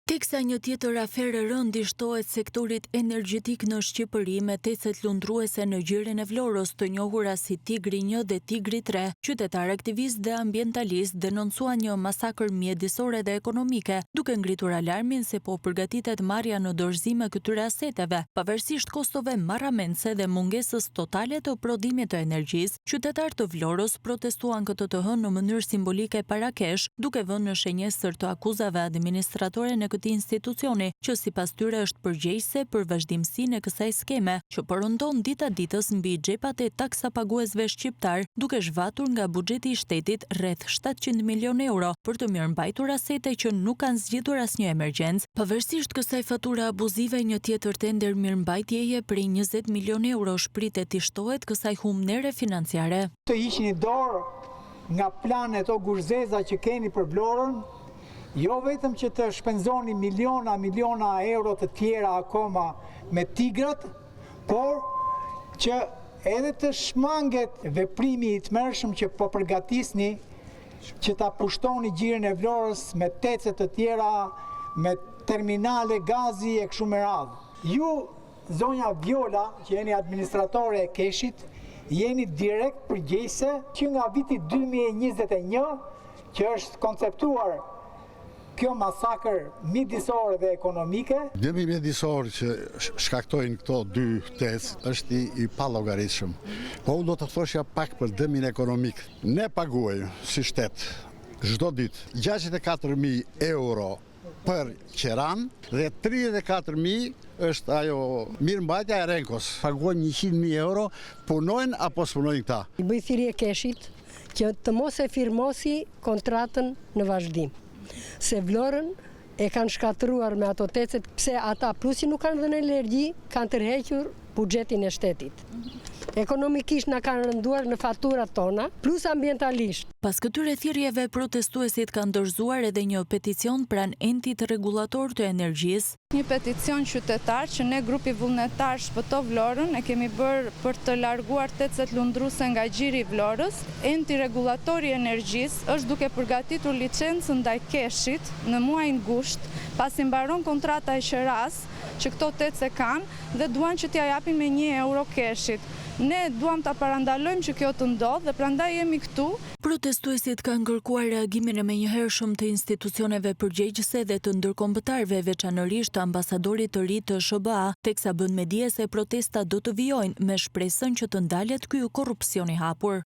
Teksa një tjetër aferë rënd i shtohet sektorit energjetik në Shqipëri me tecet lundruese në gjirin e Vlorës të njohura si Tigri 1 dhe Tigri 3, qytetar aktivist dhe ambientalist denoncuan një masakër mjedisore dhe ekonomike, duke ngritur alarmin se po përgatitet marrja në dorëzim e këtyre aseteve, pavarësisht kostove marramendse dhe mungesës totale të prodhimit të energjisë. Qytetarët të Vlorës protestuan këtë të hënë në mënyrë simbolike para kesh, duke vënë në shenjestër të akuzave administratore në këtij institucioni, që sipas tyre është përgjegjëse për vazhdimsinë e kësaj skeme, që përndon dita ditës mbi xhepat e taksapaguesve shqiptar, duke zhvatur nga buxheti i shtetit rreth 700 milion euro për të mirëmbajtur asete që nuk kanë zgjidhur asnjë emergjencë. Pavarësisht kësaj fature abuzive, një tjetër tender mirëmbajtjeje prej 20 milion euro shpritet i shtohet kësaj humnere financiare. Të hiqni dorë nga planet o gurzeza që keni për Vlorën, jo vetëm që të shpenzoni miliona euro të tjera akoma me tigrat, por që edhe të shmanget veprimi i tmerrshëm që po përgatisni që ta pushtoni gjirin e Vlorës me tecet të tjera, me terminale gazi e kështu me radhë. Ju, zonja Viola, që jeni administratore e keshit, jeni direkt përgjegjëse që nga viti 2021, që është konceptuar kjo masakër midisore dhe ekonomike. Dëmi midisor që shkaktojnë këto dy tezë është i pallogaritshëm. Po unë do të thoshja pak për dëmin ekonomik. Ne paguajmë si shtet çdo ditë 64.000 euro për qeran dhe 34.000 është ajo mirëmbajtja e Renkos. Paguajmë 100.000 euro, punojnë apo s'punojnë këta? I bëj thirrje keshit që të mos e firmosi kontratën në vazhdim. Se Vlorën e kanë shkatëruar me ato tecet, pse ata plusi nuk kanë dhënë energji, kanë tërhequr buxhetin e shtetit. Ekonomikisht na kanë rënduar në faturat tona, plus ambientalisht. Pas këtyre thirrjeve, protestuesit kanë dorëzuar edhe një peticion pranë entit rregulator të energjisë. Një peticion qytetar që ne grupi vullnetar Shpëto Vlorën e kemi bërë për të larguar tecet lundruese nga gjiri i Vlorës. Enti rregulatori i energjisë është duke përgatitur licencën ndaj keshit në muajin gusht, pasi mbaron kontrata e qeras që këto tece kanë dhe duan që t'ia japin me 1 euro keshit. Ne duam ta parandalojmë që kjo të ndodhë dhe prandaj jemi këtu. Protestuesit kanë kërkuar reagimin e menjëhershëm të institucioneve përgjegjëse dhe të ndërkombëtarëve, veçanërisht të ambasadorit të ri të SBA, teksa bën me dije se protestat do të vijojnë me shpresën që të ndalet ky korrupsion i hapur.